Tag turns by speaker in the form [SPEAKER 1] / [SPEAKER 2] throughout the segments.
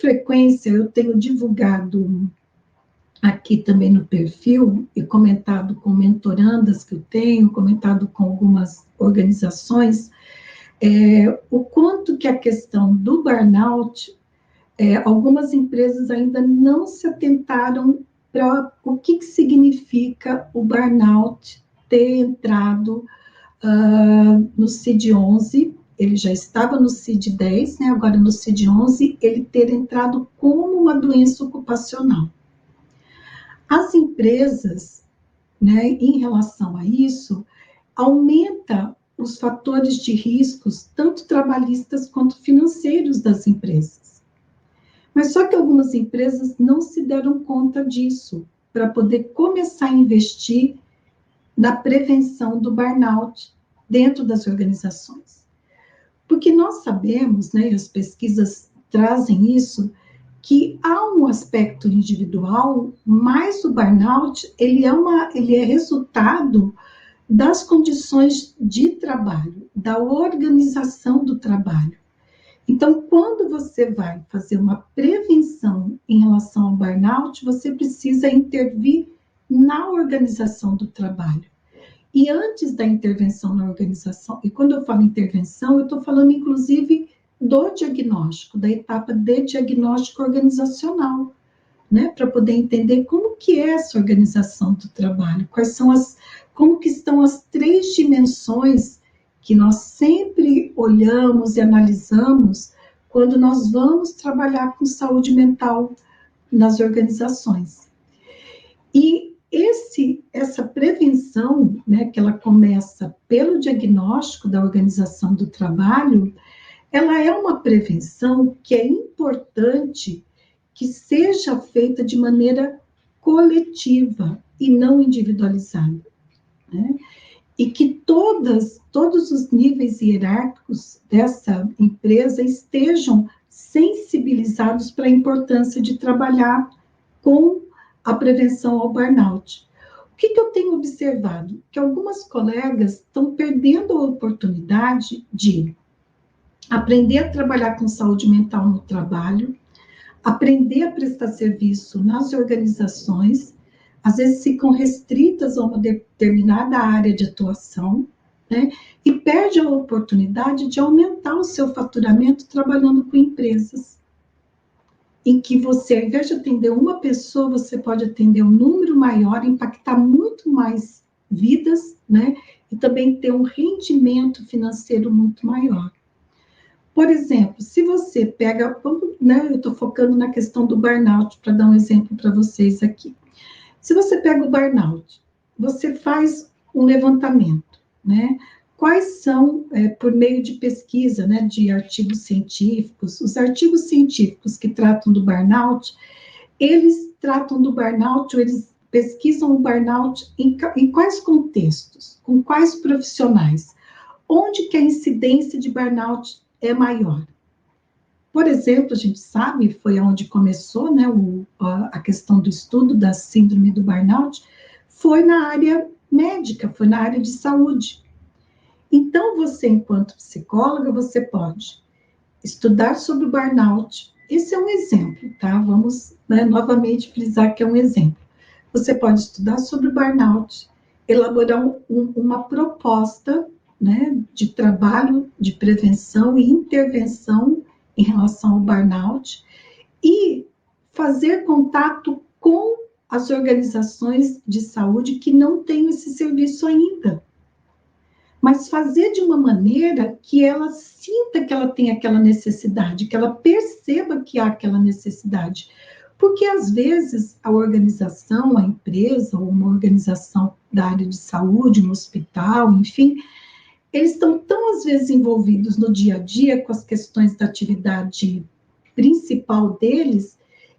[SPEAKER 1] frequência eu tenho divulgado aqui também no perfil e comentado com mentorandas que eu tenho, comentado com algumas organizações, o quanto que a questão do burnout, algumas empresas ainda não se atentaram para o que significa o burnout ter entrado no CID-11, ele já estava no CID-10, né, agora no CID-11, ele ter entrado como uma doença ocupacional. As empresas, né, em relação a isso, aumenta os fatores de riscos, tanto trabalhistas quanto financeiros das empresas. Mas só que algumas empresas não se deram conta disso, para poder começar a investir na prevenção do burnout dentro das organizações. Porque nós sabemos, né, e as pesquisas trazem isso, que há um aspecto individual, mas o burnout, ele é resultado das condições de trabalho, da organização do trabalho. Então, quando você vai fazer uma prevenção em relação ao burnout, você precisa intervir na organização do trabalho. E antes da intervenção na organização, e quando eu falo intervenção, eu estou falando, inclusive, do diagnóstico, da etapa de diagnóstico organizacional, né, para poder entender como que é essa organização do trabalho, como que estão as 3 dimensões que nós sempre olhamos e analisamos quando nós vamos trabalhar com saúde mental nas organizações. E essa prevenção, né, que ela começa pelo diagnóstico da organização do trabalho, ela é uma prevenção que é importante que seja feita de maneira coletiva e não individualizada, né? E que todos os níveis hierárquicos dessa empresa estejam sensibilizados para a importância de trabalhar com a prevenção ao burnout. O que eu tenho observado? Que algumas colegas estão perdendo a oportunidade de aprender a trabalhar com saúde mental no trabalho, aprender a prestar serviço nas organizações, às vezes ficam restritas a uma determinada área de atuação, né? E perde a oportunidade de aumentar o seu faturamento trabalhando com empresas, em que você, ao invés de atender uma pessoa, você pode atender um número maior, impactar muito mais vidas, né? E também ter um rendimento financeiro muito maior. Por exemplo, se você pega, né, eu estou focando na questão do burnout, para dar um exemplo para vocês aqui. Se você pega o burnout, você faz um levantamento, né? Quais são, por meio de pesquisa, né, de artigos científicos, os artigos científicos que tratam do burnout, eles tratam do burnout, ou eles pesquisam o burnout em quais contextos, com quais profissionais, onde que a incidência de burnout é maior. Por exemplo, a gente sabe, foi onde começou, né, a questão do estudo da síndrome do burnout, foi na área médica, foi na área de saúde. Então, você, enquanto psicóloga, você pode estudar sobre o burnout. Esse é um exemplo, tá? Vamos, né, novamente frisar que é um exemplo. Você pode estudar sobre o burnout, elaborar uma proposta, né, de trabalho, de prevenção e intervenção em relação ao burnout e fazer contato com as organizações de saúde que não têm esse serviço ainda. Mas fazer de uma maneira que ela sinta que ela tem aquela necessidade, que ela perceba que há aquela necessidade. Porque, às vezes, a organização, a empresa, ou uma organização da área de saúde, um hospital, enfim, eles estão tão, às vezes, envolvidos no dia a dia com as questões da atividade principal deles,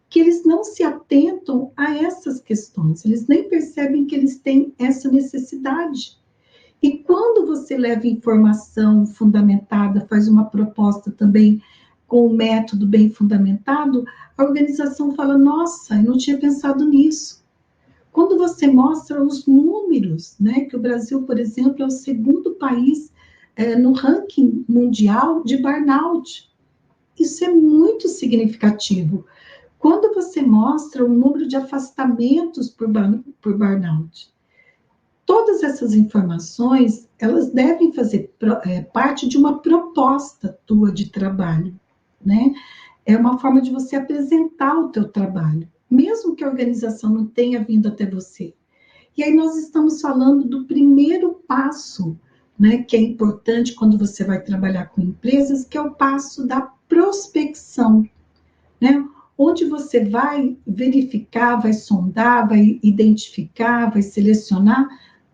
[SPEAKER 1] que eles não se atentam a essas questões, eles nem percebem que eles têm essa necessidade. E quando você leva informação fundamentada, faz uma proposta também com um método bem fundamentado, a organização fala, nossa, eu não tinha pensado nisso. Quando você mostra os números, né, que o Brasil, por exemplo, é o segundo país no ranking mundial de burnout. isso é muito significativo. Quando você mostra o número de afastamentos por burnout, todas essas informações, elas devem fazer parte de uma proposta tua de trabalho, né? É uma forma de você apresentar o teu trabalho, mesmo que a organização não tenha vindo até você. E aí nós estamos falando do primeiro passo, né, que é importante quando você vai trabalhar com empresas, que é o passo da prospecção, né? Onde você vai verificar, vai sondar, vai identificar, vai selecionar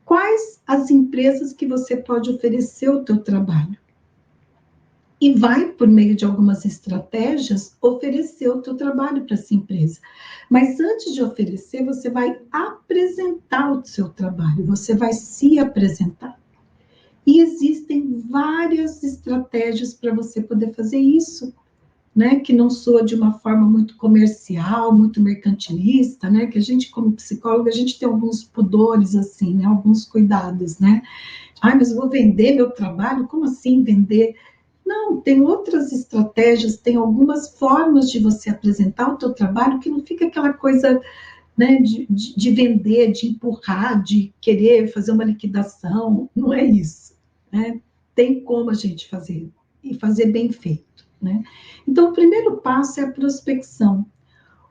[SPEAKER 1] quais as empresas que você pode oferecer o teu trabalho. E vai, por meio de algumas estratégias, oferecer o teu trabalho para essa empresa. Mas antes de oferecer, você vai apresentar o seu trabalho, você vai se apresentar. E existem várias estratégias para você poder fazer isso, né? Que não soa de uma forma muito comercial, muito mercantilista, né? Que a gente, como psicóloga, a gente tem alguns pudores, assim, né? Alguns cuidados, né? Ai, mas eu vou vender meu trabalho? Como assim vender? Não, tem outras estratégias, tem algumas formas de você apresentar o teu trabalho que não fica aquela coisa, né, de vender, de empurrar, de querer fazer uma liquidação, não é isso, né? Tem como a gente fazer, e fazer bem feito, né? Então, o primeiro passo é a prospecção.